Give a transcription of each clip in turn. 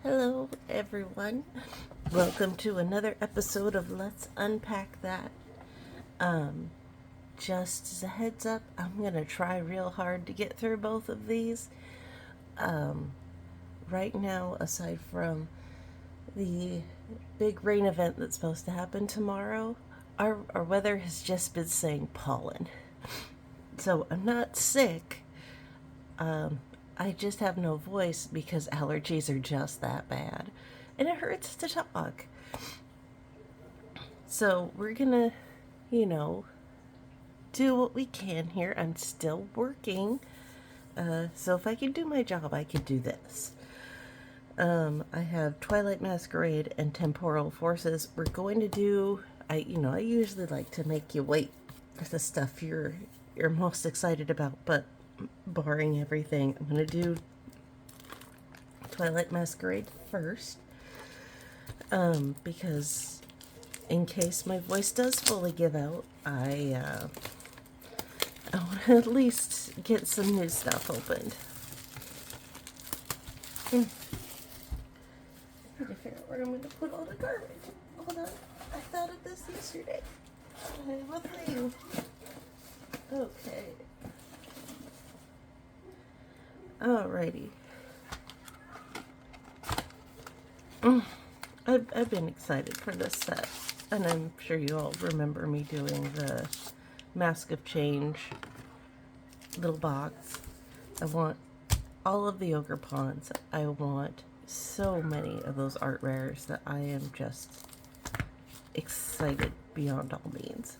Hello, everyone. Welcome to another episode of Let's Unpack That. Um, just as a heads up, I'm going to try real hard to get through both of these. Um, right now, aside from the big rain event that's supposed to happen tomorrow, our weather has just been saying pollen. So I'm not sick. Um, I just have no voice because allergies are just that bad. And it hurts to talk. So we're gonna, you know, do what we can here. I'm still working. So if I can do my job, I can do this. I have Twilight, Masquerade, and Temporal forces. We're going to do. I usually like to make you wait for the stuff you're most excited about, but barring everything, I'm gonna do Twilight Masquerade first. Because in case my voice does fully give out, I want to at least get some new stuff opened. I need to figure out where I'm going to put all the garbage. Hold on. I thought of this yesterday. I have a thing. Okay. Alrighty. I've been excited for this set, and I'm sure you all remember me doing the Mask of Change little box. I want all of the ogre pawns. I want so many of those art rares that I am just excited beyond all means.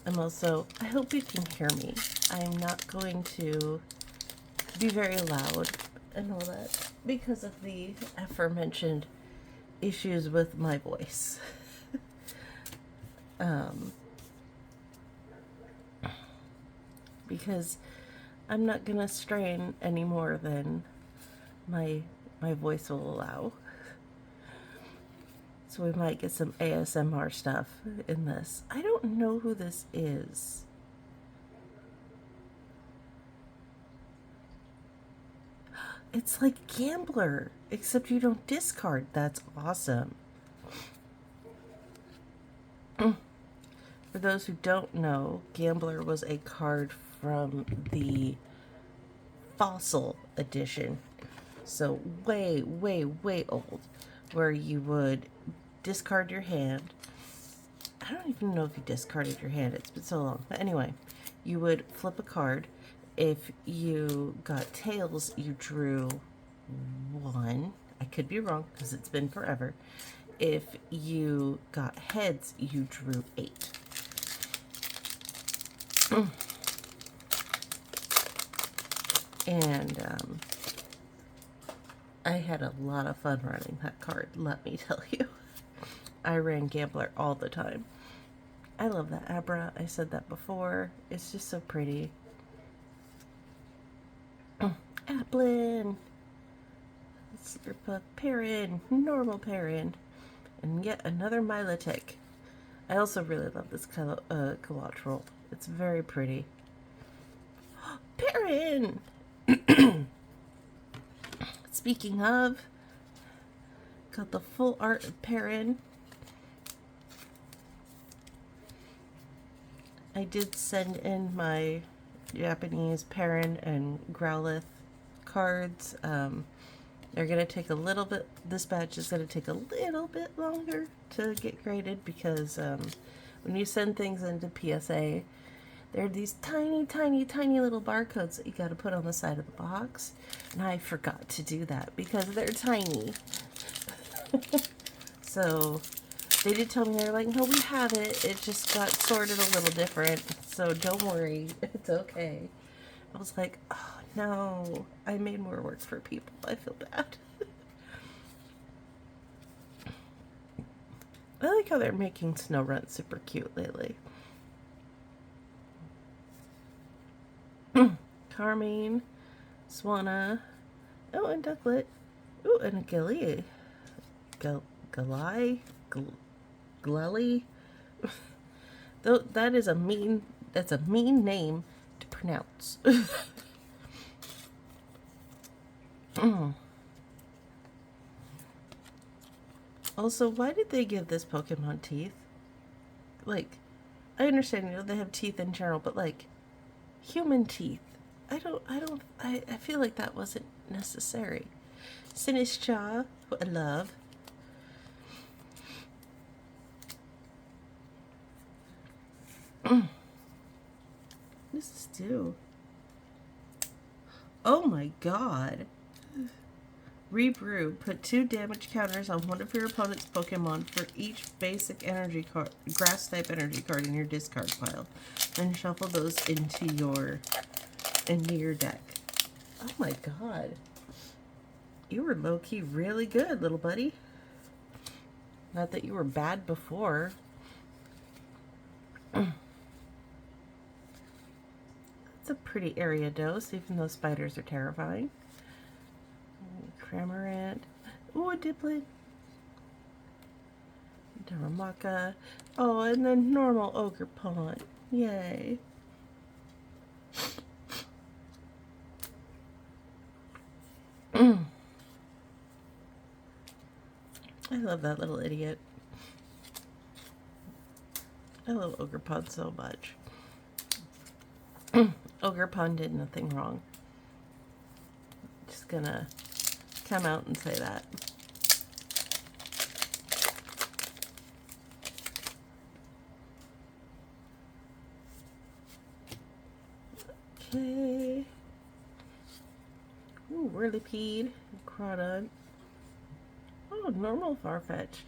I'm also, I hope you can hear me. I'm not going to be very loud and all that because of the aforementioned issues with my voice. Because I'm not gonna strain any more than my voice will allow. So we might get some ASMR stuff in this. I don't know who this is. It's like Gambler, except you don't discard. That's awesome. For those who don't know, Gambler was a card from the Fossil edition. So way, way, way old, where you would discard your hand. I don't even know if you discarded your hand. It's been so long. But anyway, you would flip a card. If you got tails, you drew 1. I could be wrong because it's been forever. If you got heads, you drew 8. And I had a lot of fun running that card, let me tell you. I ran Gambler all the time. I love that Abra. I said that before. It's just so pretty. Applin. Slurpa Perrin. Normal Perrin. And yet another Milotic. I also really love this collateral. It's very pretty. Perrin! Speaking of, got the full art of Perrin. I did send in my Japanese Perrin and Growlithe cards. They're going to take a little bit, this batch is going to take a little bit longer to get graded because when you send things into PSA, there are these tiny, tiny, tiny little barcodes that you got to put on the side of the box. And I forgot to do that because they're tiny. So they did tell me, they're like, no, we have it. It just got sorted a little different. So don't worry. It's okay. I was like, oh no, I made more work for people. I feel bad. I like how they're making Snowrun super cute lately. Carmine, Swanna, oh, and Ducklet, oh, and a Gilly, Glelly. Though that is a mean, that's a mean name to pronounce. Also, why did they give this Pokemon teeth? Like, I understand, you know, they have teeth in general, but like, human teeth. I feel like that wasn't necessary. Sinischa, who I love. This is do? Oh my god. Rebrew. Put 2 damage counters on one of your opponent's Pokemon for each basic energy card, grass type energy card in your discard pile. Then shuffle those into your deck. Oh my god. You were low-key really good, little buddy. Not that you were bad before. It's a pretty area dose, even though spiders are terrifying. Cramorant. Ooh, a Diplet. Darumaka. Oh, and then normal Ogre Pond. Yay. I love that little idiot. I love Ogerpon so much. Ogerpon did nothing wrong. Just gonna come out and say that. Okay. Ooh, Whirlipede, Crawdad. Oh, normal Farfetch.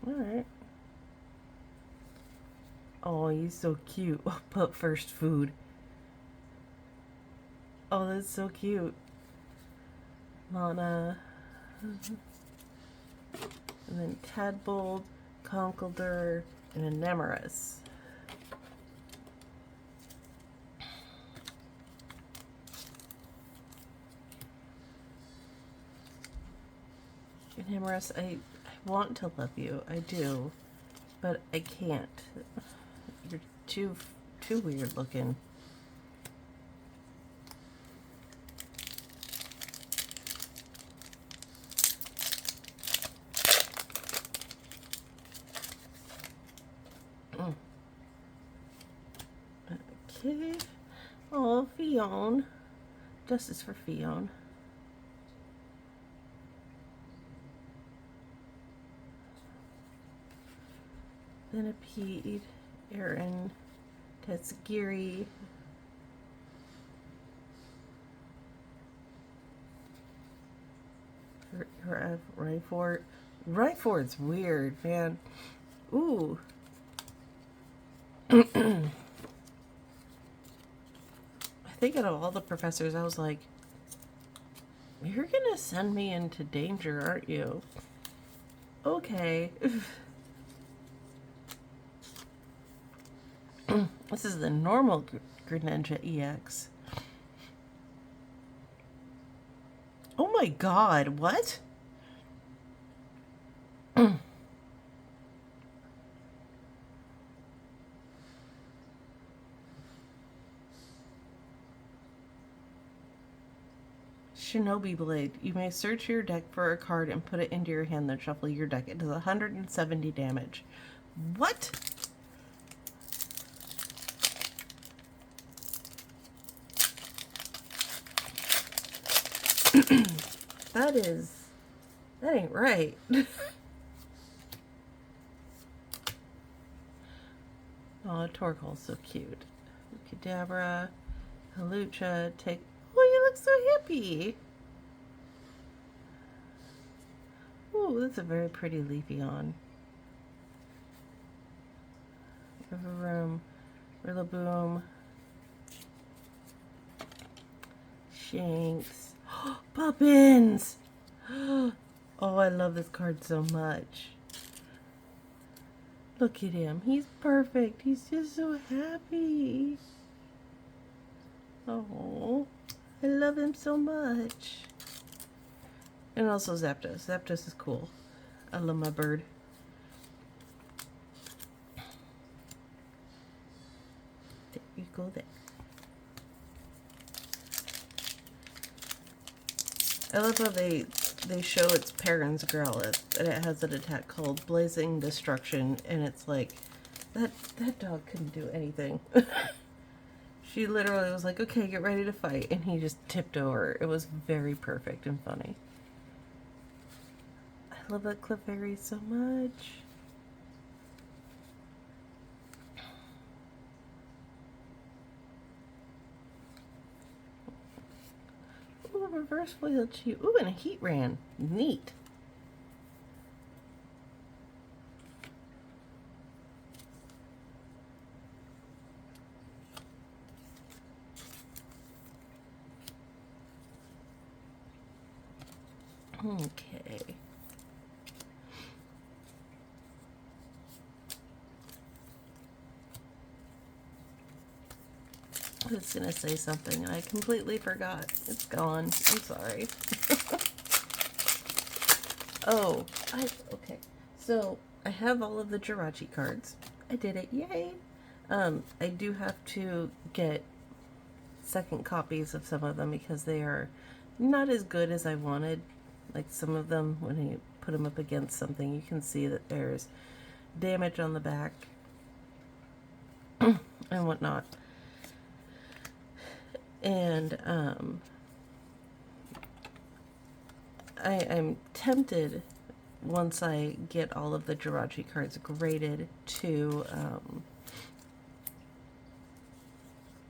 Alright. Oh, he's so cute. But first food. Oh, that's so cute. Lana. And then Tadbold, Conkeldurr, and a Nemeris. Nemeris, I want to love you. I do. But I can't. You're too weird looking. Okay. Oh, Fion. Justice for Fion. Venipede, Aaron, Tetsugiri, Rhyford. Rhyford's weird, man. Ooh. I think out of all the professors, I was like, you're gonna send me into danger, aren't you? Okay. This is the normal Greninja EX. Oh my god, what? Shinobi Blade. You may search your deck for a card and put it into your hand, then shuffle your deck. It does 170 damage. What? That ain't right. Oh, Torkoal's so cute. Kadabra, Halucha, take. Oh, you look so hippie. Ooh, that's a very pretty Leafeon. Rillaboom, Rillaboom, Shanks. Poppins! Oh, I love this card so much. Look at him. He's perfect. He's just so happy. Oh, I love him so much. And also Zapdos. Zapdos is cool. I love my bird. go there. I love how they show its parents growl it, and it has an attack called Blazing Destruction, and it's like, that dog couldn't do anything. She literally was like, okay, get ready to fight, and he just tipped over. It was very perfect and funny. I love that Clefairy so much. Ooh, reverse foil chew. Ooh, and a heat ran. Neat. Okay. I was gonna say something and I completely forgot. It's gone. I'm sorry. Oh, okay. So I have all of the Jirachi cards. I did it. Yay! I do have to get second copies of some of them because they are not as good as I wanted. Like some of them, when you put them up against something, you can see that there's damage on the back and whatnot. And I'm tempted, once I get all of the Jirachi cards graded, to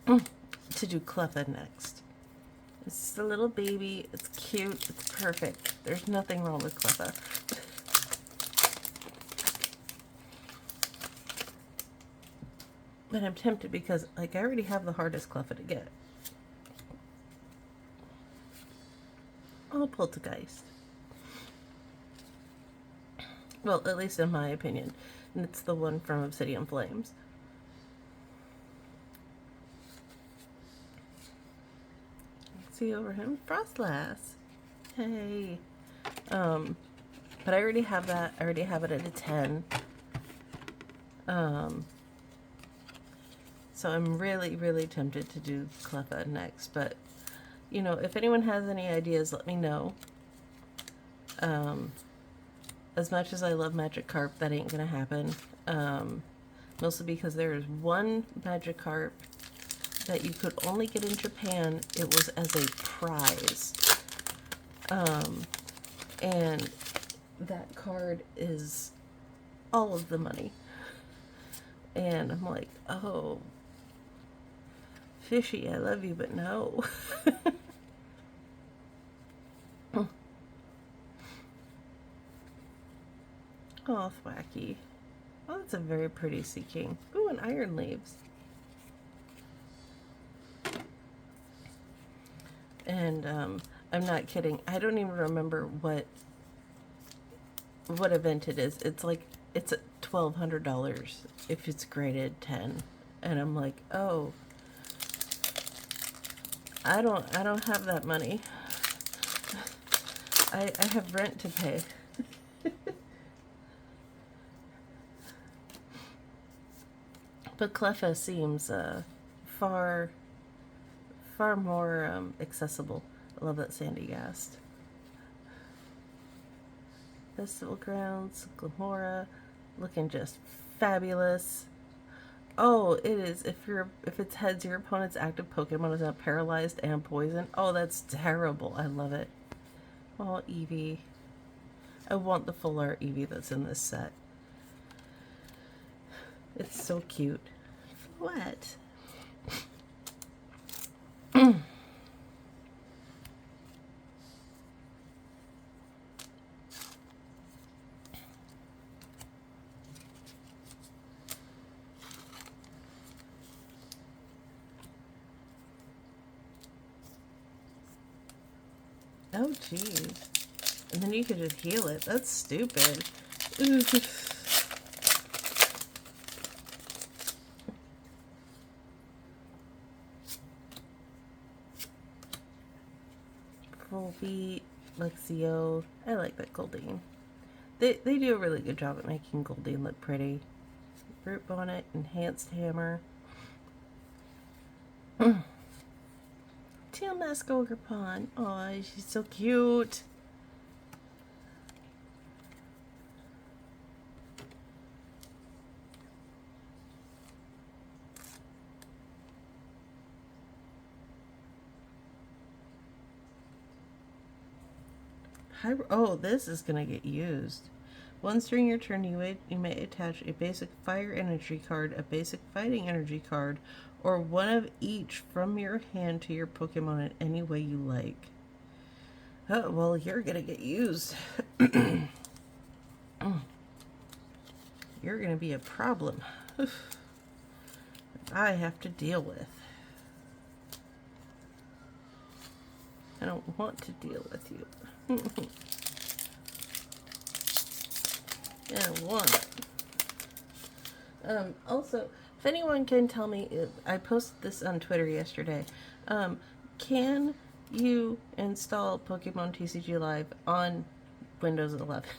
do Cleffa next. It's just a little baby. It's cute. It's perfect. There's nothing wrong with Cleffa. But I'm tempted because, like, I already have the hardest Cleffa to get. Oh, Poltergeist. Well, at least in my opinion. And it's the one from Obsidian Flames. See over him? Frostlass. Hey. But I already have that. I already have it at a 10. So I'm really, really tempted to do Cleffa next. But, you know, if anyone has any ideas, let me know. As much as I love Magikarp, that ain't gonna happen. Mostly because there is one Magikarp that you could only get in Japan. It was as a prize. And that card is all of the money. And I'm like, oh, Fishy, I love you, but no. Oh, Thwacky. Oh, that's a very pretty Sea King. Ooh, and Iron Leaves. And I'm not kidding. I don't even remember what event it is. It's like, it's $1,200 if it's graded 10. And I'm like, oh, I don't have that money. I have rent to pay. But Cleffa seems far more accessible. I love that Sandy Gast. Festival Grounds, Glamora, looking just fabulous. Oh, it is. If its heads, your opponent's active Pokemon is now paralyzed and poisoned. Oh, that's terrible. I love it. Oh, Eevee. I want the full art Eevee that's in this set. It's so cute. What? Oh, geez. And then you could just heal it. That's stupid. Volbeat, Lexio. I like that Goldeen. They do a really good job at making Goldeen look pretty. Root Bonnet, Enhanced Hammer. Teal Mask Ogre Pawn. Oh, she's so cute. Oh, this is going to get used. Once during your turn, you may attach a basic fire energy card, a basic fighting energy card, or one of each from your hand to your Pokemon in any way you like. Oh, well, you're going to get used. You're going to be a problem. I have to deal with. I don't want to deal with you. I don't want it. Also, if anyone can tell me, I posted this on Twitter yesterday. Can you install Pokemon TCG Live on Windows 11?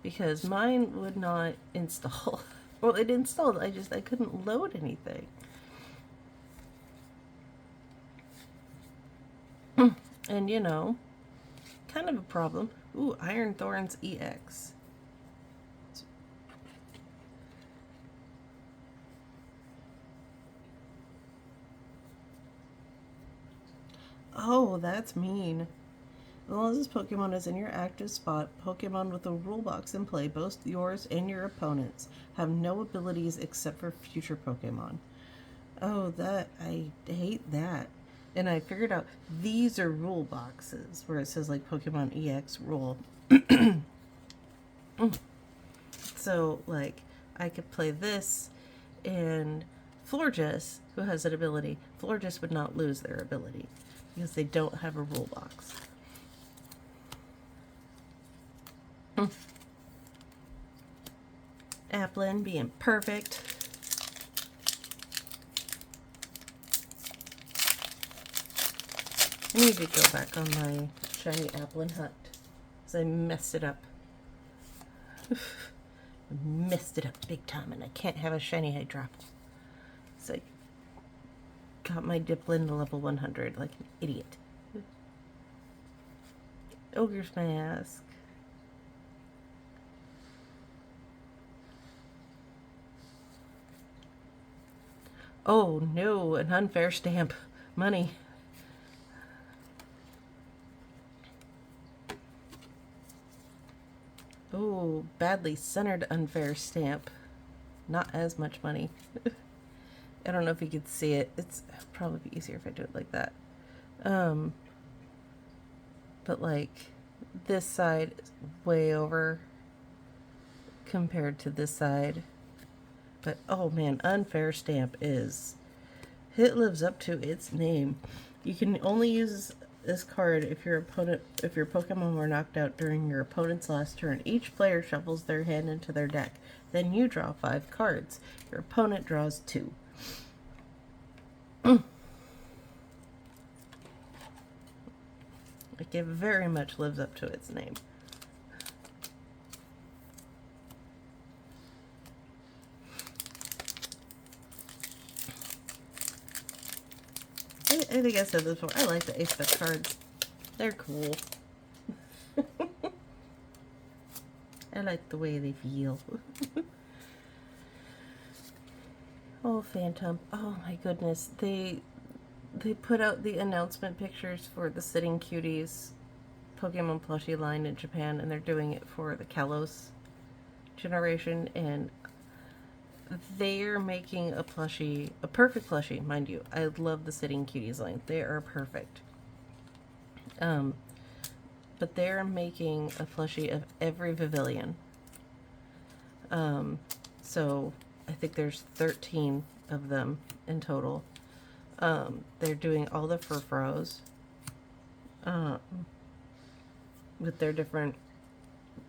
Because mine would not install. Well, it installed. I couldn't load anything. And you know, kind of a problem. Ooh, Iron Thorns EX. Oh, that's mean. As long as this Pokemon is in your active spot, Pokemon with a rule box in play, both yours and your opponent's, have no abilities except for future Pokemon. Oh, I hate that. And I figured out these are rule boxes where it says like Pokemon EX rule. So, like, I could play this, and Florges, who has an ability, Florges would not lose their ability because they don't have a rule box. Applin being perfect. I need to go back on my shiny Applin hunt because I messed it up. Messed it up big time, and I can't have a shiny Hydropple. So I got my Diplin to level 100 like an idiot. Ogre's Mask. Oh no, an unfair stamp. Money. Oh, badly centered unfair stamp. Not as much money. I don't know if you could see it. It's probably be easier if I do it like that. But like this side is way over compared to this side. But oh man, unfair stamp is, it lives up to its name. You can only use this card if your Pokemon were knocked out during your opponent's last turn. Each player shuffles their hand into their deck. Then you draw 5 cards. Your opponent draws 2. Like, it very much lives up to its name. I think I said this before. I like the Ace cards. They're cool. I like the way they feel. Oh, Phantom. Oh my goodness. They put out the announcement pictures for the Sitting Cuties Pokemon plushie line in Japan, and they're doing it for the Kalos generation, and they're making a plushie, a perfect plushie, mind you. I love the Sitting Cuties line. They are perfect. But they're making a plushie of every Pavilion. So I think there's 13 of them in total. They're doing all the Furfros with their different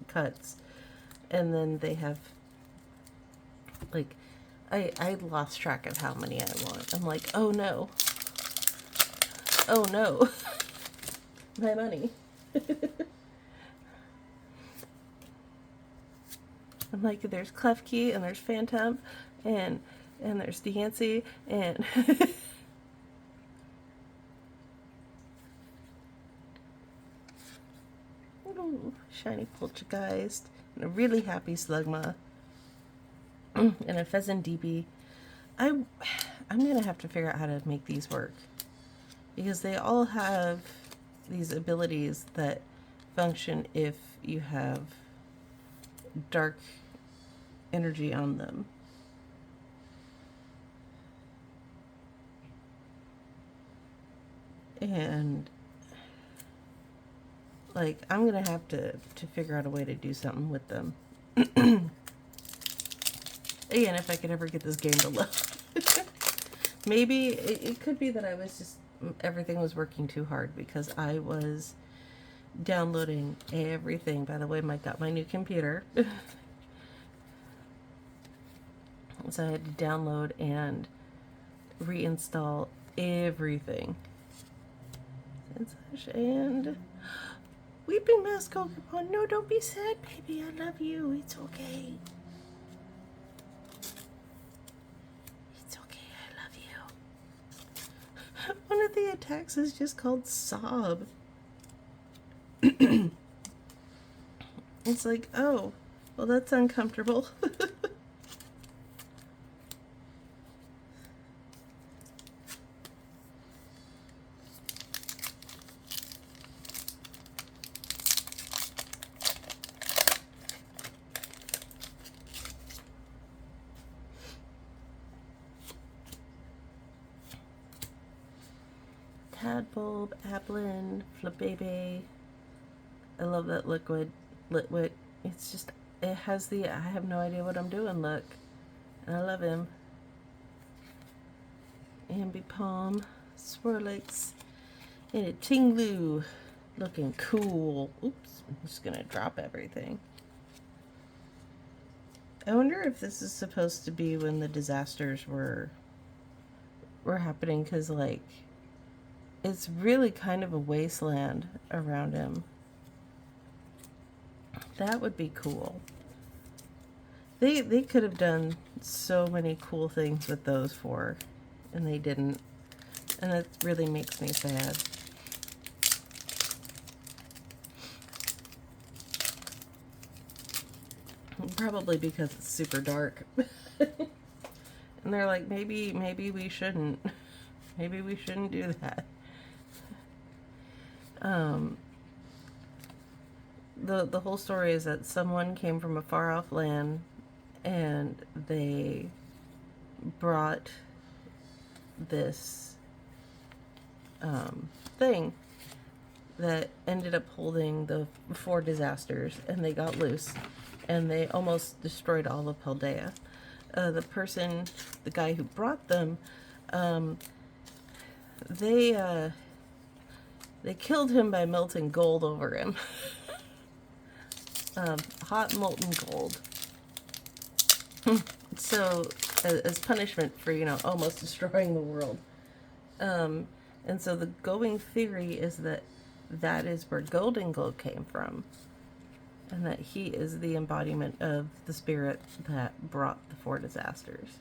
cuts. And then they have, like, I lost track of how many I want. I'm like, oh no. Oh no. My money. I'm like, there's Klefki, and there's Phantom, and there's Dehancey, and shiny poltergeist, and a really happy slugma, and a pheasant DB. I'm gonna have to figure out how to make these work, because they all have these abilities that function if you have dark energy on them. And like, I'm gonna have to figure out a way to do something with them. Again, if I could ever get this game to load. Maybe it could be that I was just, everything was working too hard because I was downloading everything. By the way, I got my new computer. So I had to download and reinstall everything. And Weeping Mask Pokemon, no, don't be sad, baby. I love you. It's okay. It's okay. I love you. One of the attacks is just called Sob. It's like, oh, well, that's uncomfortable. Tadbulb, Applin, Flabebe. I love that Litwit. It's just, it has the I have no idea what I'm doing look. And I love him. Ambipom, Swirlix, and a Tinglu. Looking cool. Oops, I'm just gonna drop everything. I wonder if this is supposed to be when the disasters were happening, because like, it's really kind of a wasteland around him. That would be cool. They could have done so many cool things with those four, and they didn't. And that really makes me sad. Probably because it's super dark. And they're like, maybe we shouldn't. Maybe we shouldn't do that. The whole story is that someone came from a far off land and they brought this thing that ended up holding the 4 disasters, and they got loose and they almost destroyed all of Paldea. The guy who brought them, they killed him by melting gold over him. Hot molten gold. So, as punishment for, almost destroying the world. And so the going theory is that is where Golden Glow came from. And that he is the embodiment of the spirit that brought the 4 disasters.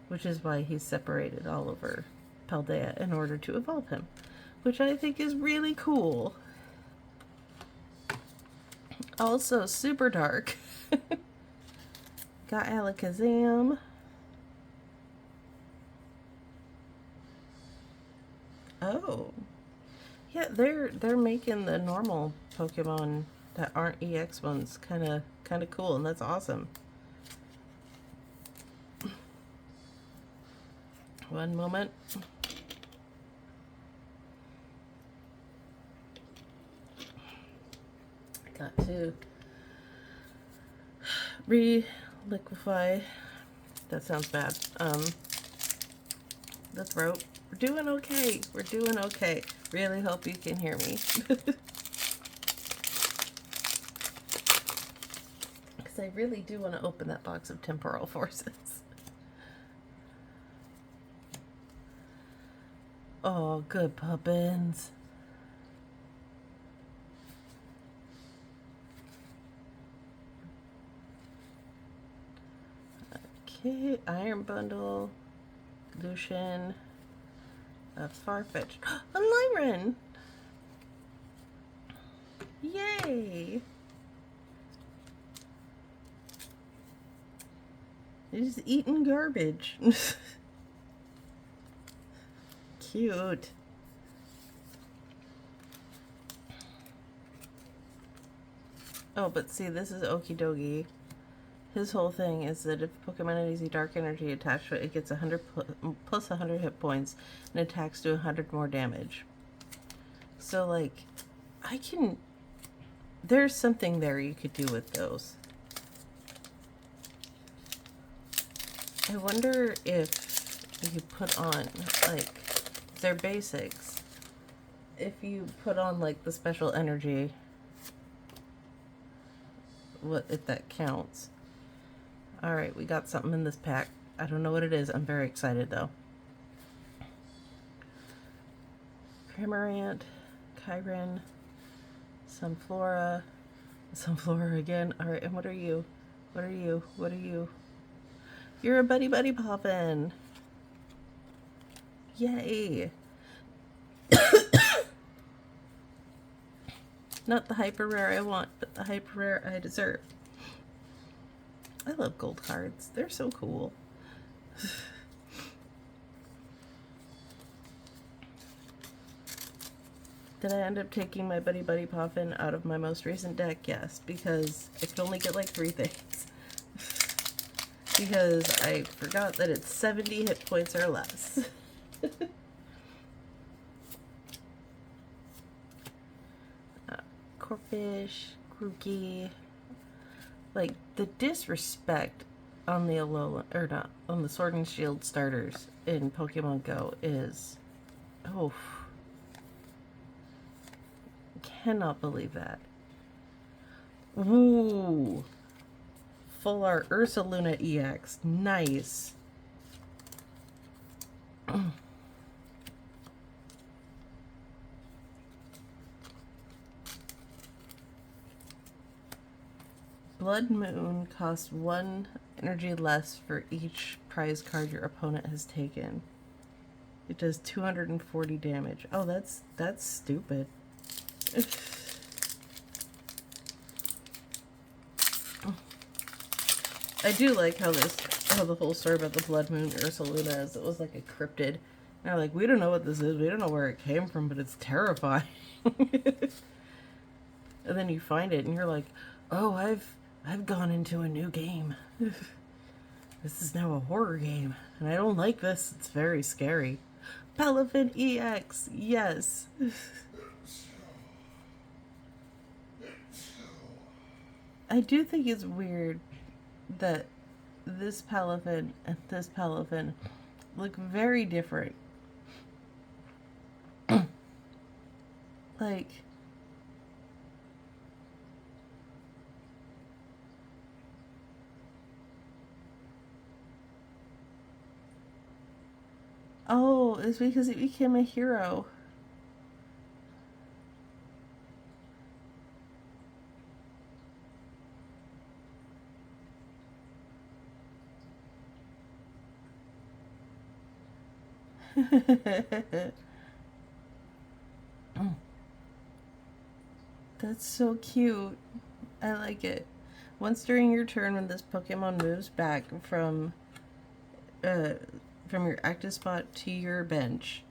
Which is why he's separated all over Paldea in order to evolve him. Which I think is really cool. Also super dark. Got Alakazam. Oh. Yeah, they're making the normal Pokemon that aren't EX ones kind of cool, and that's awesome. One moment. Got to re-liquefy. That sounds bad. The throat. We're doing okay. We're doing okay. Really hope you can hear me. Because I really do want to open that box of Temporal Forces. Oh, good puppins. Okay, Iron Bundle, Lucian, Farfetch'd, a Lyran. Yay! He's eating garbage. Cute. Oh, but see, this is Okie Dokie. His whole thing is that if Pokemon has a dark energy attached to it, it gets 100 plus 100 hit points and attacks to 100 more damage. So, like, I can... There's something there you could do with those. I wonder if you put on, like, their basics. If you put on, like, the special energy, what if that counts. Alright, we got something in this pack. I don't know what it is. I'm very excited, though. Cramorant, Kyren, Sunflora again. Alright, and what are you? What are you? What are you? You're a Buddy Poppin'. Yay! Not the hyper rare I want, but the hyper rare I deserve. I love gold cards. They're so cool. Did I end up taking my Buddy Poppin' out of my most recent deck? Yes, because I could only get like 3 things. Because I forgot that it's 70 hit points or less. Corphish, Grookey. Like, the disrespect on the Alolan, or not, on the Sword and Shield starters in Pokemon Go is, oh, cannot believe that. Ooh, full art Ursaluna EX, nice. Blood Moon costs 1 energy less for each prize card your opponent has taken. It does 240 damage. Oh, that's stupid. I do like how the whole story about the Blood Moon Ursaluna is. It was like a cryptid. And they're like, we don't know what this is. We don't know where it came from, but it's terrifying. And then you find it, and you're like, oh, I've gone into a new game. This is now a horror game, and I don't like this. It's very scary. Palafin EX, yes. I do think it's weird that this Palafin and this Palafin look very different. Like, oh, it's because it became a hero. That's so cute. I like it. Once during your turn, when this Pokemon moves back from your active spot to your bench,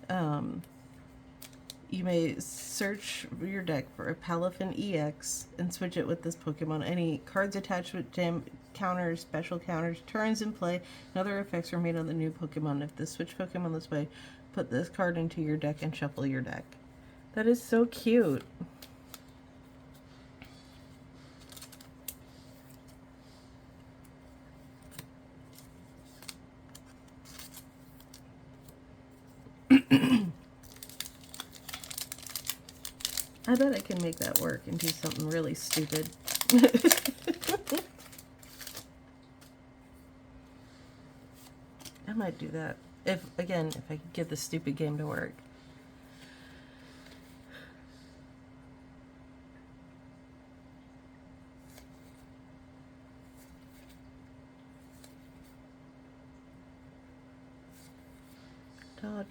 you may search your deck for a Palafin EX and switch it with this Pokemon. Any cards attached with gem counters, special counters, turns in play, and other effects are made on the new Pokemon. If the switch Pokemon this way, put this card into your deck and shuffle your deck. That is so cute. I bet I can make that work and do something really stupid. I might do that. If I could get this stupid game to work.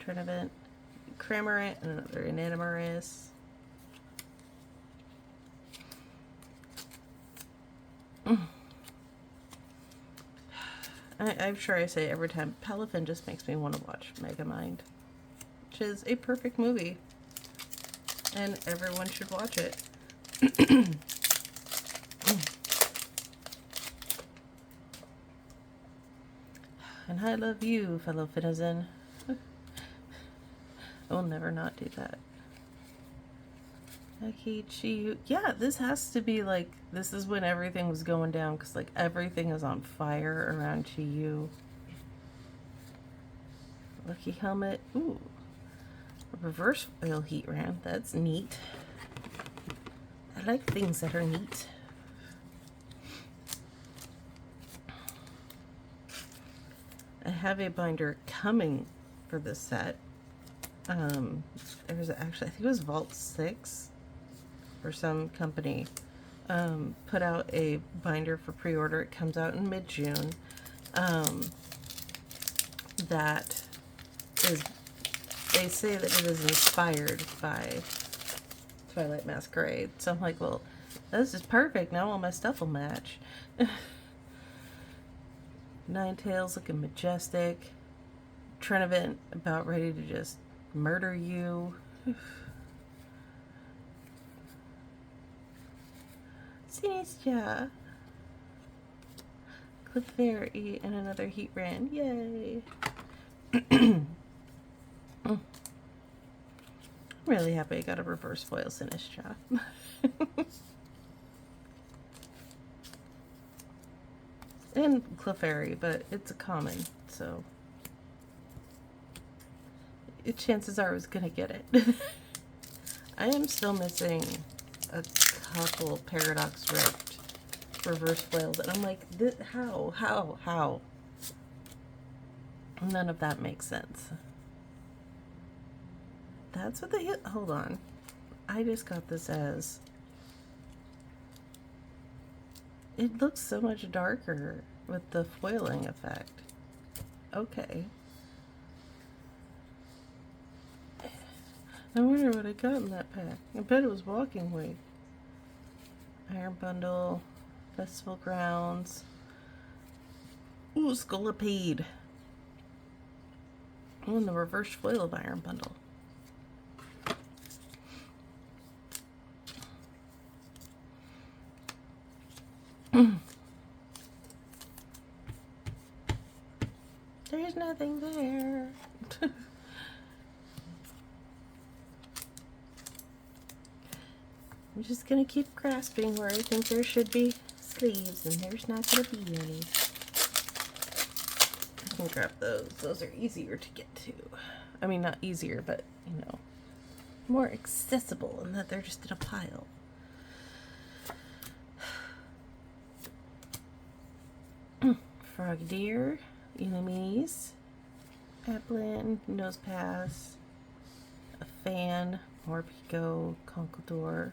Tournament. Cramorant and another Inanimaris. I'm sure I say it every time, Palafin just makes me want to watch Megamind, which is a perfect movie, and everyone should watch it. And I love you, fellow citizen. I will never not do that. Akichi, yeah, this has to be like, this is when everything was going down, because like everything is on fire around Chiyu. Lucky helmet. Ooh. Reverse oil heat ram. That's neat. I like things that are neat. I have a binder coming for this set. There's actually, I think it was Vault 6 or some company put out a binder for pre-order. It comes out in mid-June. That is, they say that it is inspired by Twilight Masquerade. So I'm like, well, this is perfect. Now all my stuff will match. Ninetales looking majestic. Trinivant about ready to just murder you. Sinistra. Clefairy and another heat ran. Yay. I'm really happy I got a reverse foil Sinistra. And Clefairy, but it's a common, so chances are I was gonna get it. I am still missing a couple Paradox Rift reverse foils, and I'm like, how? None of that makes sense. That's what they hit. Hold on. I just got this as, it looks so much darker with the foiling effect. Okay. I wonder what I got in that pack. I bet it was Walking Weight. Iron Bundle, Festival Grounds. Ooh, Scolipede. Oh, and the reverse foil of Iron Bundle. There's nothing there. I'm just gonna keep grasping where I think there should be sleeves, and there's not gonna be any. I can grab those. Those are easier to get to. I mean, not easier, but, you know, more accessible in that they're just in a pile. Frogadier, Illumies, Applin, Nosepass, a Fan, Morpeko, Conkeldurr,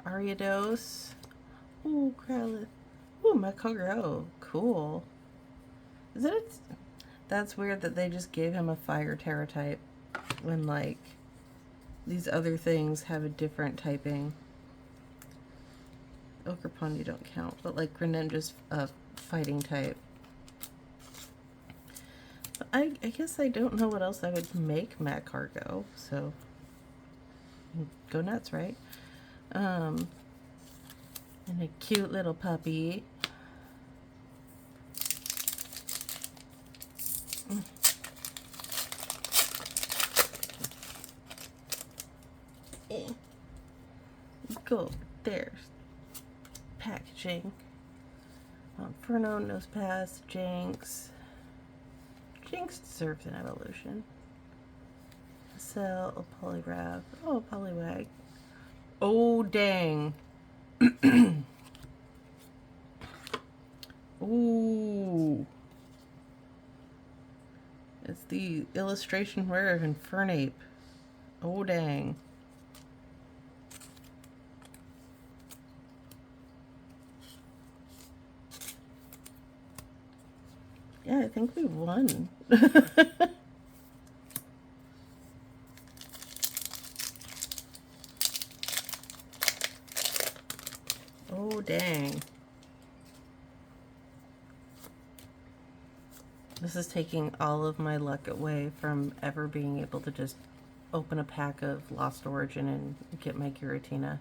Ariados, ooh, Growlithe, ooh, Makogro, cool. Is it? That's weird that they just gave him a fire Terra type when, like, these other things have a different typing. Okerpon, you don't count, but like Greninja's a fighting type. But I guess I don't know what else I would make Matt Cargo, so go nuts, right? And a cute little puppy. Go, there's packaging. Inferno, Nosepass, Jinx. Jinx deserves an evolution. Cell, a Polygraph. Oh, Poliwag. Oh, dang. Ooh. It's the illustration rare of Infernape. Oh, dang. Yeah, I think we won. Oh, dang. This is taking all of my luck away from ever being able to just open a pack of Lost Origin and get my Giratina.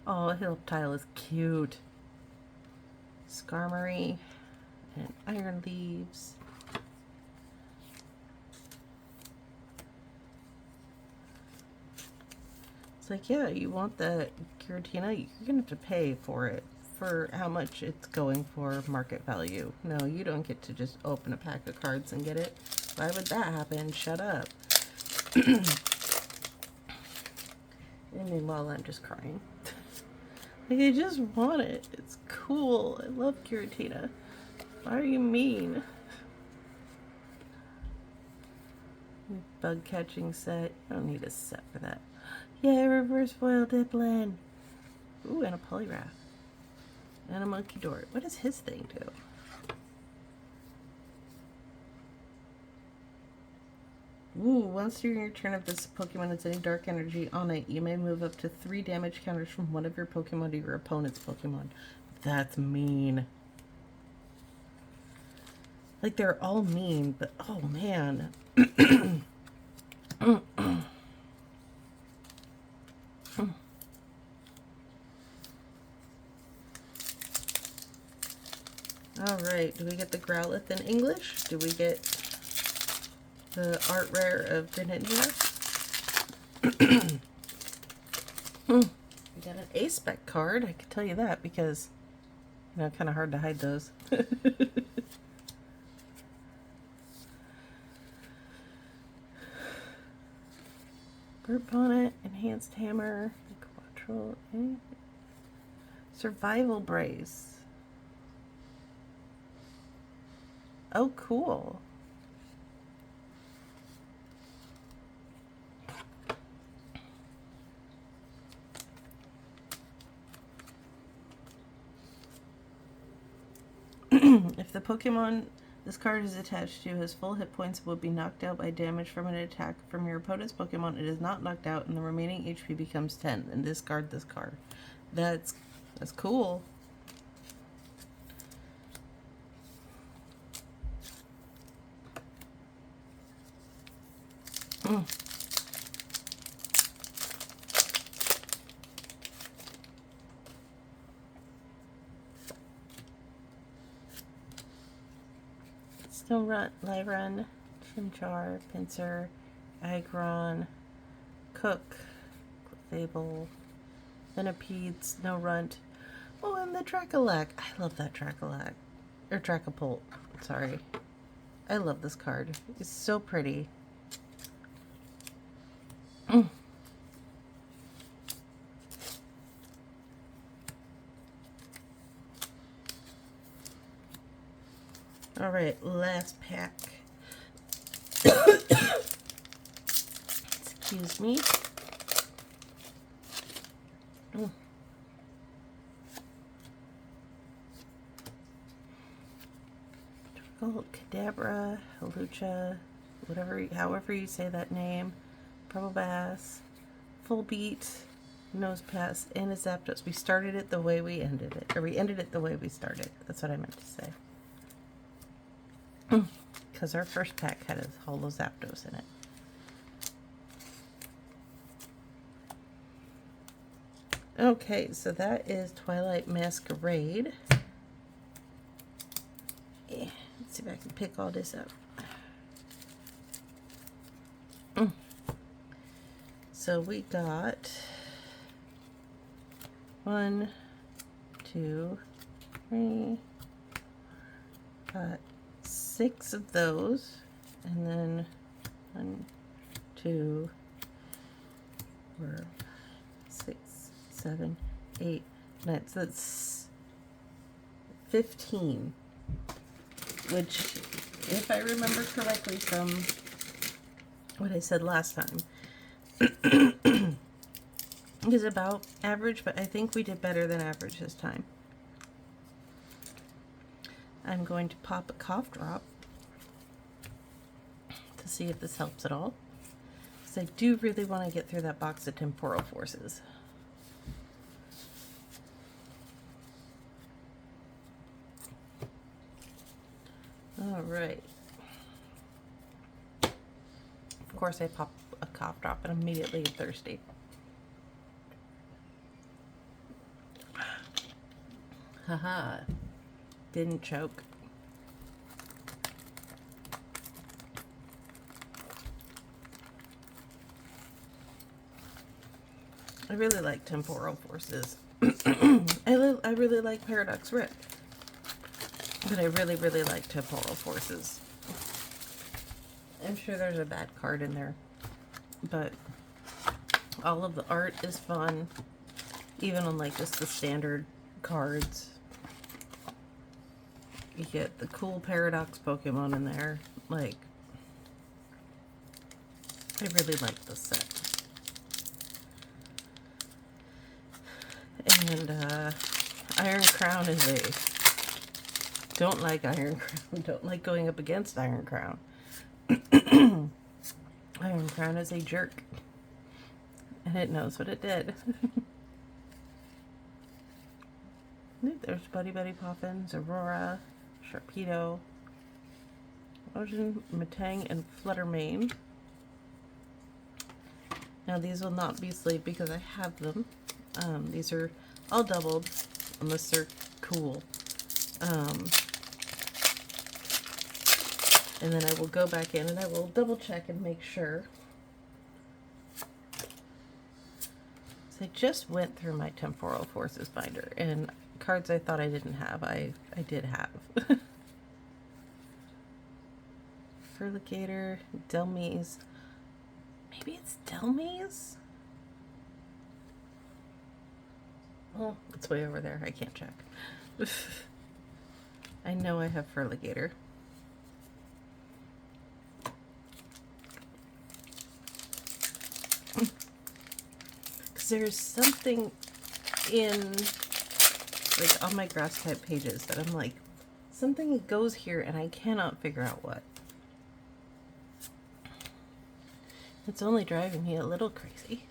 Oh, Hill Tile is cute. Skarmory and Iron Leaves. It's like, yeah, you want the Giratina, you're gonna have to pay for it, for how much it's going for market value. No, you don't get to just open a pack of cards and get it. Why would that happen? Shut up. And meanwhile, I'm just crying. Like, I just want it. It's cool. I love Giratina. Why are you mean? Bug catching set. I don't need a set for that. Yeah, reverse foil Dipplin. Ooh, and a Poliwrath. And a Monkey Dort. What does his thing do? Ooh, once during your turn, if this Pokemon has any dark energy on it, you may move up to 3 damage counters from one of your Pokemon to your opponent's Pokemon. That's mean. Like, they're all mean, but oh man. Alright, do we get the Growlithe in English? Do we get the art rare of Greninja? We got an A-Spec card, I can tell you that, because, you know, kind of hard to hide those. Bird Bonnet, Enhanced Hammer, Quattro, Survival Brace. Oh, cool. If the Pokemon this card is attached to has full hit points, will be knocked out by damage from an attack from your opponent's Pokemon. It is not knocked out, and the remaining HP becomes 10. And discard this card. That's cool. Snorunt, Lyran, Chimchar, Pinsir, Aggron, Cook, Clefable, Venipede, Snorunt. Oh, and the Dracolac. I love that Dracolac. Or Dracopult. Sorry. I love this card. It's so pretty. Alright, last pack. Excuse me. Kadabra, Halucha, however you say that name, Probobass, Full Beat, Nosepass, and a Zapdos. We started it the way we ended it. Or we ended it the way we started. That's what I meant to say. Because our first pack had a Holo Zapdos in it. Okay, so that is Twilight Masquerade. Yeah, let's see if I can pick all this up. So we got 1, 2, 3, 6 of those, and then 1, 2, 4, 6, 7, 8, 9. So that's 15, which, if I remember correctly from what I said last time, is about average, but I think we did better than average this time. I'm going to pop a cough drop to see if this helps at all, because I do really want to get through that box of Temporal Forces. All Alright. Of course I pop a cough drop and immediately I'm thirsty. Haha. Didn't choke. I really like temporal forces. I really like Paradox Rip. But I really, really like temporal forces. I'm sure there's a bad card in there. But all of the art is fun. Even on like just the standard cards. You get the cool Paradox Pokemon in there. Like, I really like this set. And Iron Crown is a... Don't like Iron Crown. Don't like going up against Iron Crown. Iron Crown is a jerk. And it knows what it did. There's Buddy Buddy Poffins, Aurora, Sharpedo, Ocean, Matang, and Fluttermane. Now these will not be sleeved because I have them. These are all doubled unless they're cool. And then I will go back in and I will double check and make sure. So I just went through my Temporal Forces binder and cards I thought I didn't have, I did have. Furligator, Delmise. Maybe it's Delmise? Oh, it's way over there. I can't check. I know I have Furligator. Because there's something in, like, on my grass type pages that I'm like, something goes here and I cannot figure out what. It's only driving me a little crazy.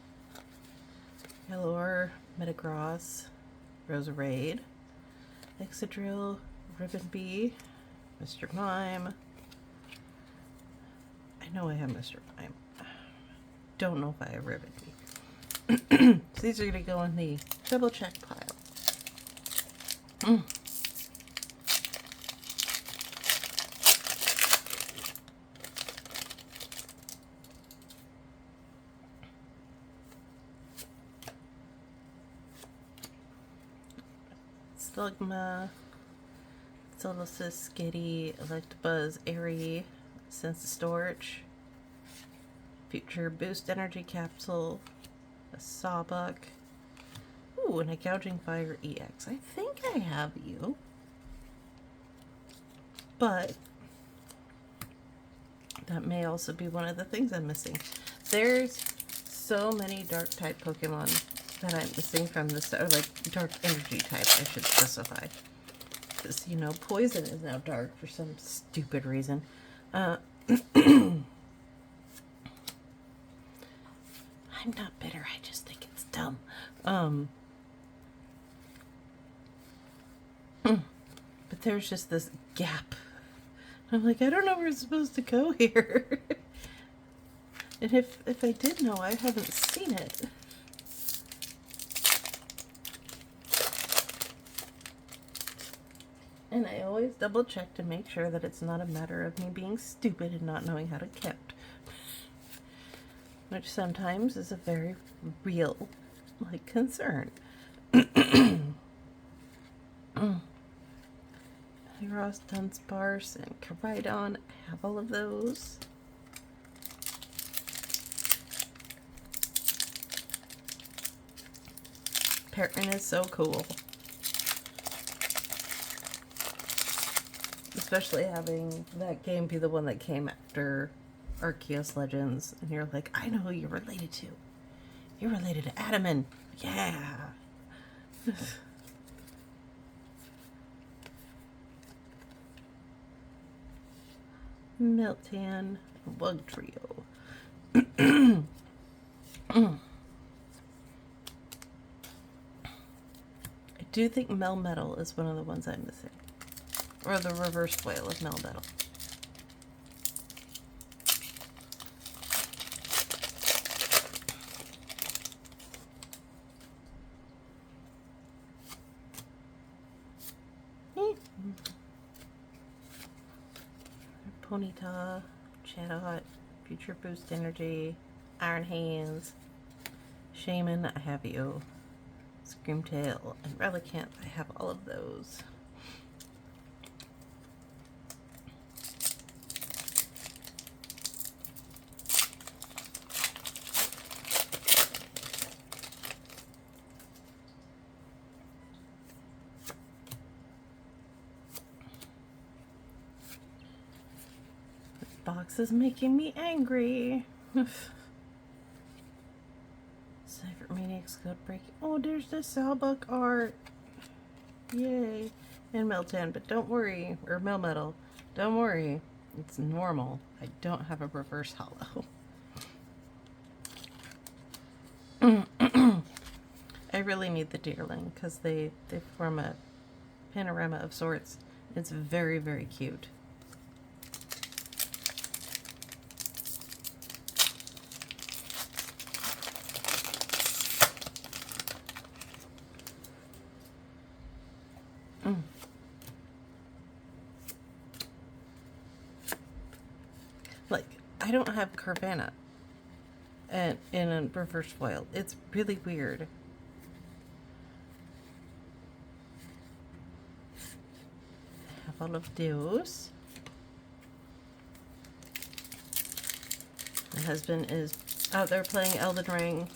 Galore, Metagross, Roserade, Excadrill, Ribbon Bee, Mr. Mime. I know I have Mr. Mime. Don't know if I have Ribbon Bee. So these are going to go in the double check pile. Slugma, Solosis, Skitty, Electabuzz, Airy, Sense of Storage, Future Boost Energy Capsule, a Sawbuck, ooh, and a Gouging Fire EX. I think I have you, but that may also be one of the things I'm missing. There's so many dark type Pokemon that I'm missing from this, or like dark energy type, I should specify. Because, you know, poison is now dark for some stupid reason. I'm not bitter, I just think it's dumb. But there's just this gap. I'm like, I don't know where it's supposed to go here. And if I did know, I haven't seen it. And I always double check to make sure that it's not a matter of me being stupid and not knowing how to count. Which sometimes is a very real, like, concern. Ross, Dunsparce, and Caridon. I have all of those. Perrin is so cool. Especially having that game be the one that came after Arceus Legends. And you're like, I know who you're related to. You're related to Adaman. Yeah. Miltank, Bug Trio. I do think Melmetal is one of the ones I'm missing. Or the reverse foil of Melmetal. Ponyta, Chatot, Future Boost Energy, Iron Hands, Shaman, I have you, Screamtail, and Relicanth, I have all of those. Box is making me angry. Cypher Maniac's Code Breaking. Oh, there's the Salbuck art. Yay. And Meltan, but don't worry. Or Melmetal. Don't worry. It's normal. I don't have a reverse hollow. I really need the Deerling because they form a panorama of sorts. It's very, very cute. Like, I don't have Carvanha and in a reverse foil. It's really weird. I have all of those. My husband is out there playing Elden Ring.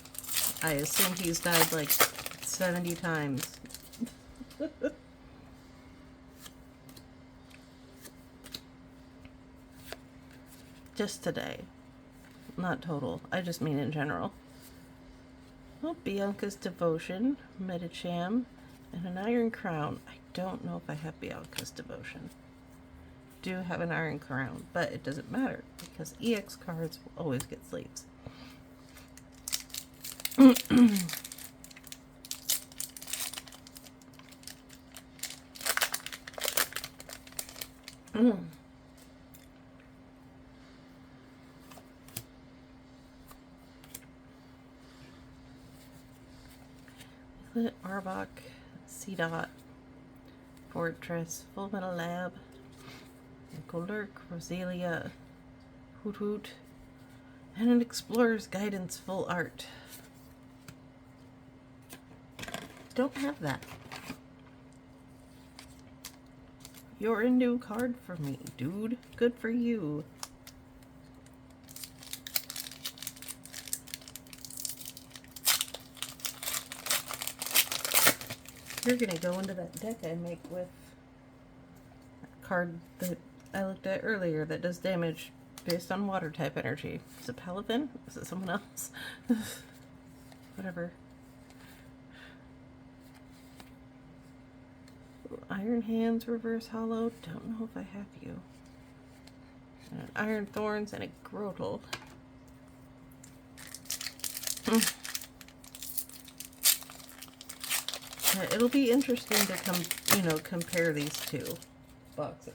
I assume he's died like 70 times. Just today. Not total. I just mean in general. Well, Bianca's Devotion, Medicham, and an Iron Crown. I don't know if I have Bianca's Devotion. Do have an Iron Crown, but it doesn't matter because EX cards will always get sleeves. Arbok, C-Dot, Fortress, Full Metal Lab, Golurk, Rosalia, Hoot Hoot, and an Explorer's Guidance Full Art. Don't have that. You're a new card for me, dude. Good for you. You're gonna go into that deck I make with a card that I looked at earlier that does damage based on water type energy. Is it Paladin? Is it someone else? Whatever. Iron Hands, Reverse Hollow. Don't know if I have you. And an Iron Thorns and a Grotle. Yeah, it'll be interesting to compare these two boxes.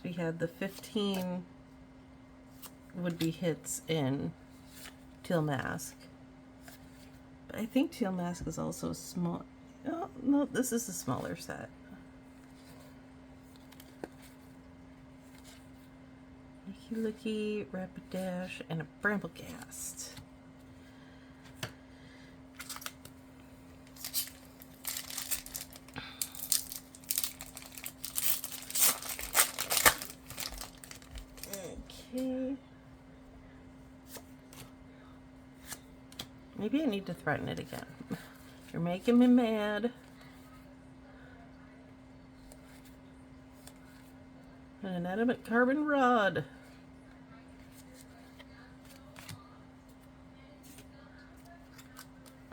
We had the 15 would-be hits in Teal Mask. But I think Teal Mask is also small. Oh, no, this is a smaller set. Licky, Rapidash, and a Bramblegast. Okay. Maybe I need to threaten it again. You're making me mad. An inanimate carbon rod.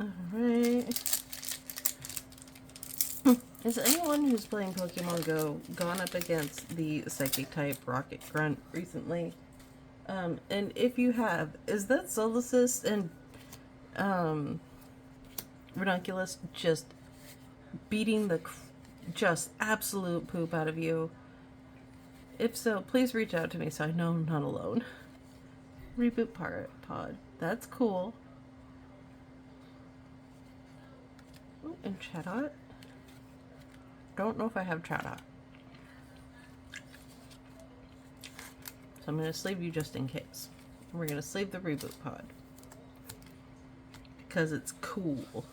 Alright. Has anyone who's playing Pokemon Go gone up against the Psychic type Rocket Grunt recently? And if you have, is that Solosis and Ranunculus just beating the just absolute poop out of you? If so, please reach out to me so I know I'm not alone. Reboot pod. That's cool. Ooh, and Chatot. Don't know if I have Chatot. So I'm going to sleeve you just in case. We're going to sleeve the reboot pod. Because it's cool.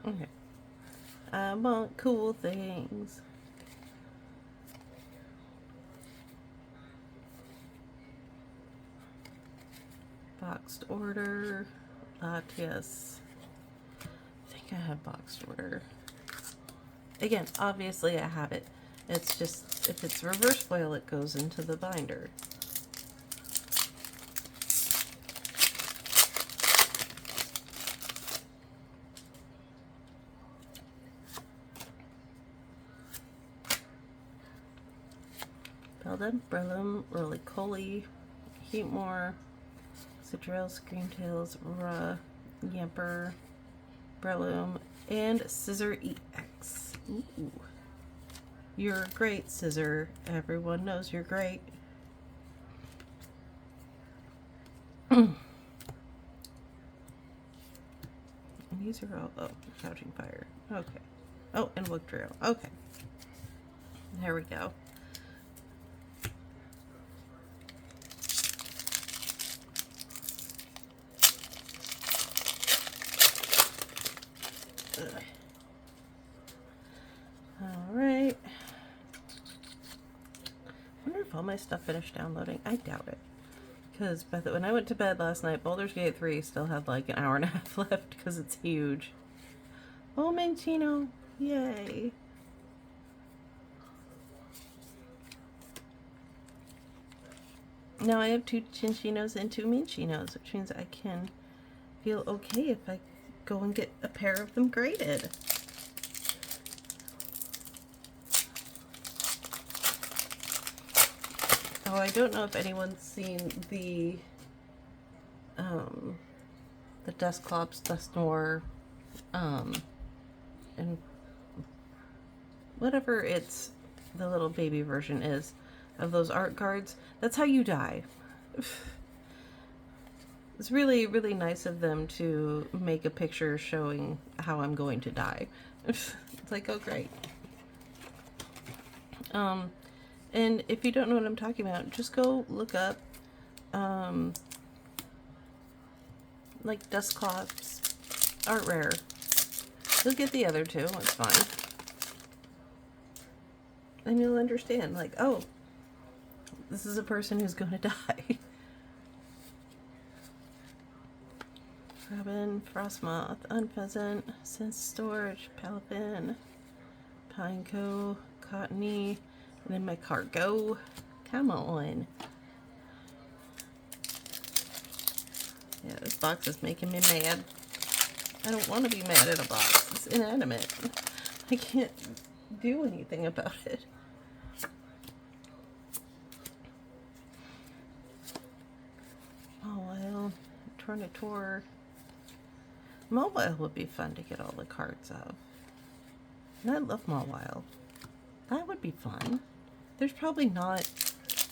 Okay. I want cool things. Boxed order. Yes. I think I have boxed order. Again, obviously I have it. It's just, if it's reverse foil, it goes into the binder. Beldum, Brelum, Roly-Coly, Heatmore, Citral, Screamtails, Yamper, Brelum, and Scissor EX. Ooh. You're great, Scissor. Everyone knows you're great. These are all, oh, Couching Fire. Okay. Oh, and Wook Drill. Okay. There we go. Alright. I wonder if all my stuff finished downloading. I doubt it. Because when I went to bed last night, Baldur's Gate 3 still had like an hour and a half left because it's huge. Oh, Minchino. Yay. Now I have 2 Chinchinos and 2 Minchinos, which means I can feel okay if I go and get a pair of them graded. Oh, I don't know if anyone's seen the Dusclops, Dustnor, and whatever the little baby version is of those art cards. That's how you die. It's really, really nice of them to make a picture showing how I'm going to die. It's like, oh great. And if you don't know what I'm talking about, just go look up, like Dusclops Art Rare. You'll get the other two, it's fine. And you'll understand, like, oh, this is a person who's gonna die. Robin, Frostmoth, Unpheasant, Sense Storage, Palafin, Pineco, Cottony, and then my cargo. Come on. Yeah, this box is making me mad. I don't want to be mad at a box. It's inanimate. I can't do anything about it. Mawile, Tornator. Mawile would be fun to get all the cards of. And I love Mawile. That would be fun. There's probably not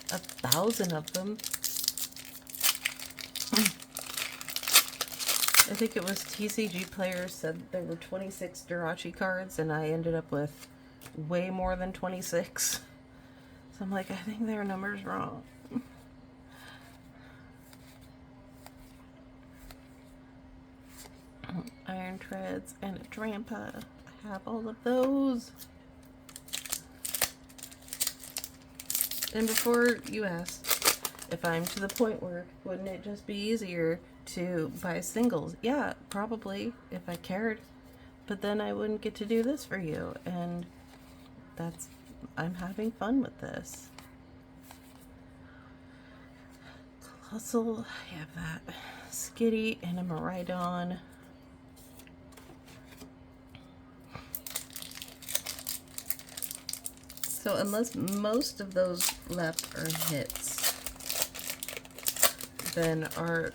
1,000 of them. I think it was TCG Players said there were 26 Jirachi cards, and I ended up with way more than 26. So I'm like, I think their number's wrong. Iron Treads and a Drampa. I have all of those. And before you ask if I'm to the point where wouldn't it just be easier to buy singles? Yeah, probably, if I cared. But then I wouldn't get to do this for you, and I'm having fun with this. Colossal, I have that. Skitty and a Maridon. So unless most of those left are hits, then our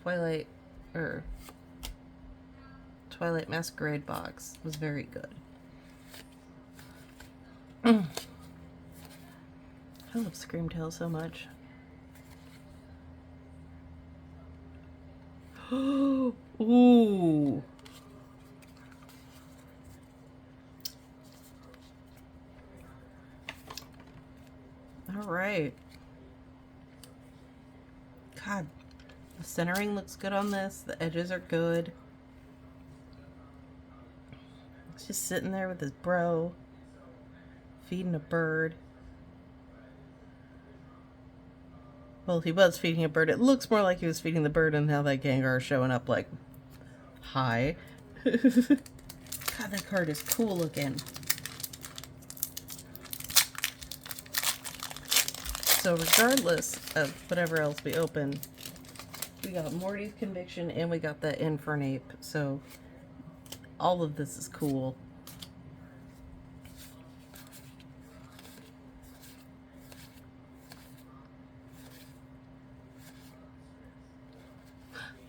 Twilight Masquerade box was very good. I love Screamtail so much. Ooh. All right. God, the centering looks good on this. The edges are good. He's just sitting there with his bro, feeding a bird. Well, he was feeding a bird. It looks more like he was feeding the bird, and now that Gengar is showing up like, hi. God, that card is cool looking. So regardless of whatever else we open, we got Morty's Conviction and we got the Infernape. So all of this is cool.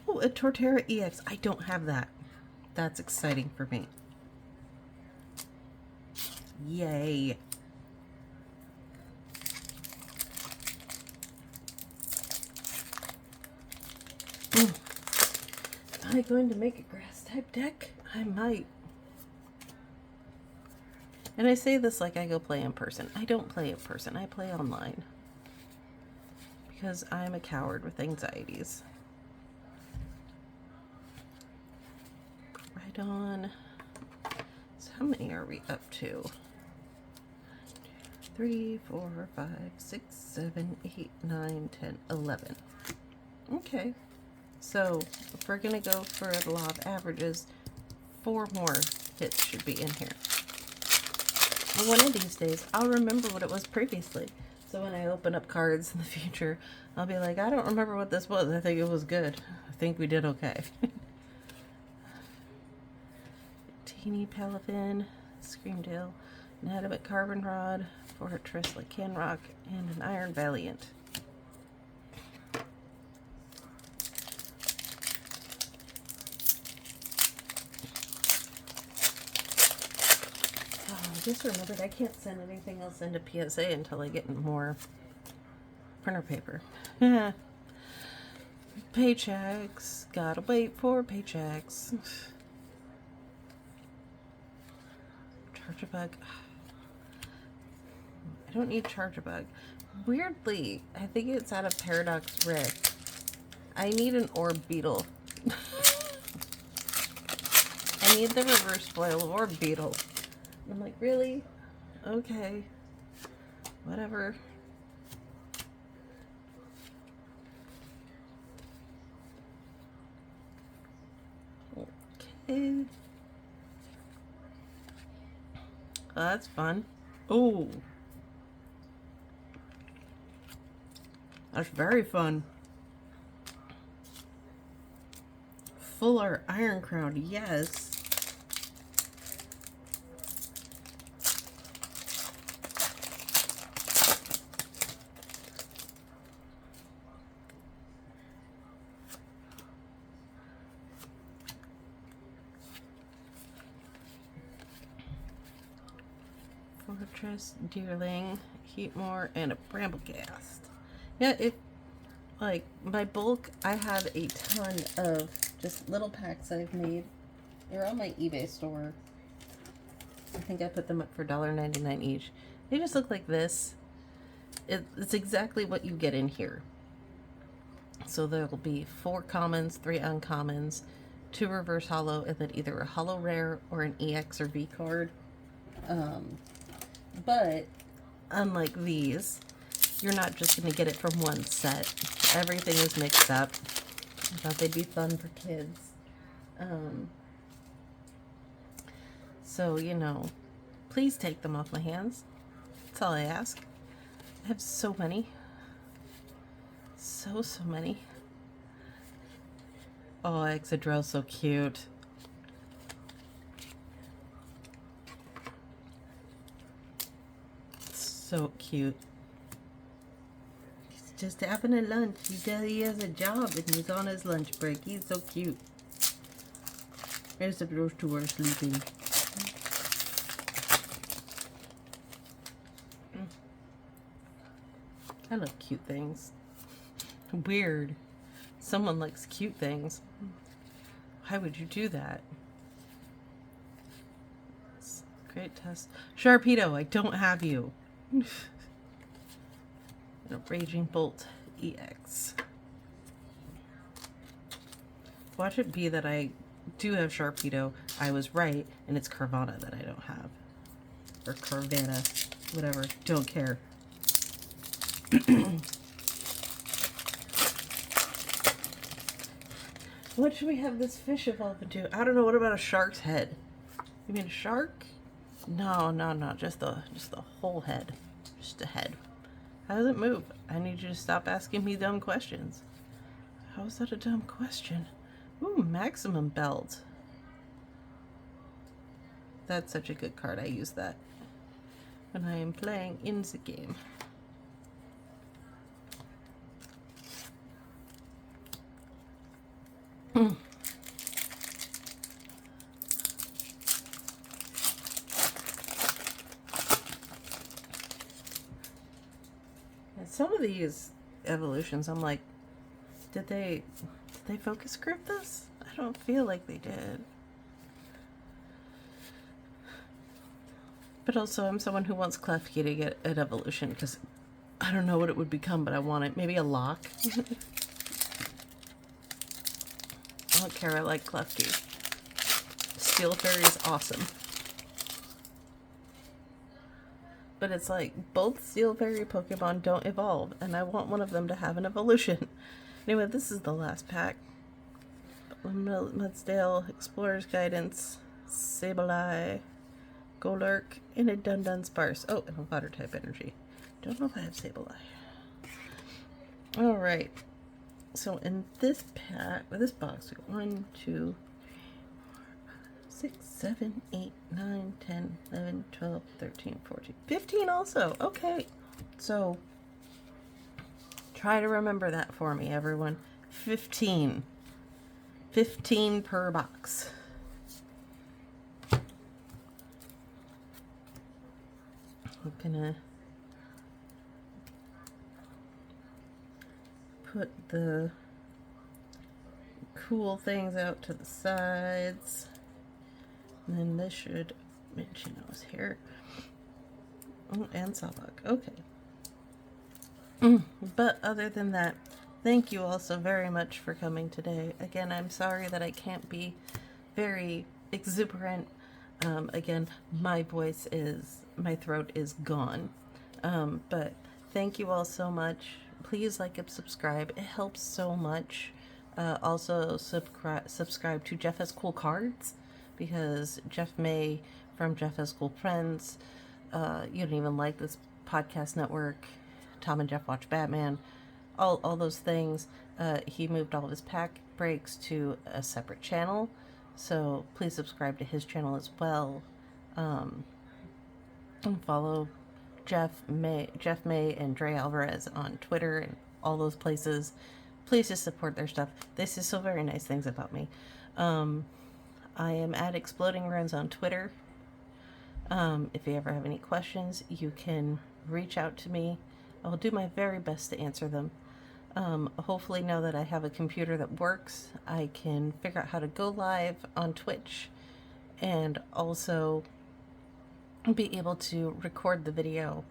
Oh, a Torterra EX. I don't have that. That's exciting for me. Yay. Am I going to make a grass type deck? I might. And I say this like I go play in person. I don't play in person. I play online. Because I'm a coward with anxieties. Right on. So how many are we up to? 3, 4, 5, 6, 7, 8, 9, 10, 11. Okay. So, if we're going to go for the law of averages, 4 more hits should be in here. And one of these days, I'll remember what it was previously. So when I open up cards in the future, I'll be like, I don't remember what this was. I think it was good. I think we did okay. Teeny Palafin, Screamtail, Inanimate Carbon Rod, Fortress Lycanroc, and an Iron Valiant. I just remembered I can't send anything else into PSA until I get more printer paper. Paychecks. Gotta wait for paychecks. Charge-a-bug. I don't need Charge-a-bug. Weirdly, I think it's out of Paradox Red. I need an Orb Beetle. I need the reverse foil of Orb Beetle. I'm like, really? Okay. Whatever. Okay. Oh, that's fun. Oh. That's very fun. Full art Iron Crown, yes. Fortress, Deerling, Heatmore, and a Bramblegast. Yeah, it, like, my bulk, I have a ton of just little packs I've made. They're on my eBay store. I think I put them up for $1.99 each. They just look like this. It's exactly what you get in here. So there will be 4 commons, 3 uncommons, 2 reverse holo, and then either a holo rare or an EX or V card. But unlike these, you're not just going to get it from one set. Everything is mixed up. I thought they'd be fun for kids. So, you know, please take them off my hands. That's all I ask. I have so many. So many. Oh, Excadrill's so cute. So cute. He's just having a lunch. He has a job and he's on his lunch break. He's so cute. There's if those 2 are sleeping. I love cute things. Weird. Someone likes cute things. Why would you do that? Great test. Sharpedo, I don't have you. And a Raging Bolt EX. Watch it be that I do have Sharpedo. I was right, and it's Carvana that I don't have. Or Carvana. Whatever. Don't care. What should we have this fish evolve into? I don't know. What about a shark's head? You mean a shark? No. Just the whole head. Just a head. How does it move? I need you to stop asking me dumb questions. How is that a dumb question? Ooh, maximum belt. That's such a good card. I use that when I am playing in the game. Some of these evolutions, I'm like, did they focus group this? I don't feel like they did. But also, I'm someone who wants Klefki to get an evolution because I don't know what it would become, but I want it. Maybe a lock. I don't care. I like Klefki. Steel Fairy is awesome. But it's like, both Steel Fairy Pokemon don't evolve, and I want one of them to have an evolution. Anyway, this is the last pack. Mudsdale, Explorer's Guidance, Sableye, Golurk, and a Dun Sparse. Oh, and a Water type energy. Don't know if I have Sableye. Alright. So in this pack, or this box, we got 1, 2, 6, 7, 8, 9, 10, 11, 12, 13, 14, 15 also. Okay. So try to remember that for me, everyone. 15. 15 per box. I'm gonna put the cool things out to the sides. And then this should mention nose here. Oh, and Sawbuck. Okay. But other than that, thank you all so very much for coming today. Again, I'm sorry that I can't be very exuberant. Again, my throat is gone. But thank you all so much. Please like and subscribe. It helps so much. Also subscribe to Jeff Has Cool Cards, because Jeff May from Jeff Has Cool Friends, You Don't Even Like This Podcast Network, Tom and Jeff Watch Batman, all those things. He moved all of his pack breaks to a separate channel, so please subscribe to his channel as well. And follow Jeff May and Dre Alvarez on Twitter and all those places. Please just support their stuff. They say so very nice things about me. I am at Exploding Runs on Twitter. If you ever have any questions, you can reach out to me. I'll do my very best to answer them. Hopefully now that I have a computer that works, I can figure out how to go live on Twitch and also be able to record the video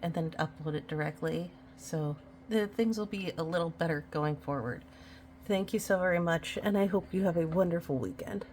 and then upload it directly. So the things will be a little better going forward. Thank you so very much, and I hope you have a wonderful weekend.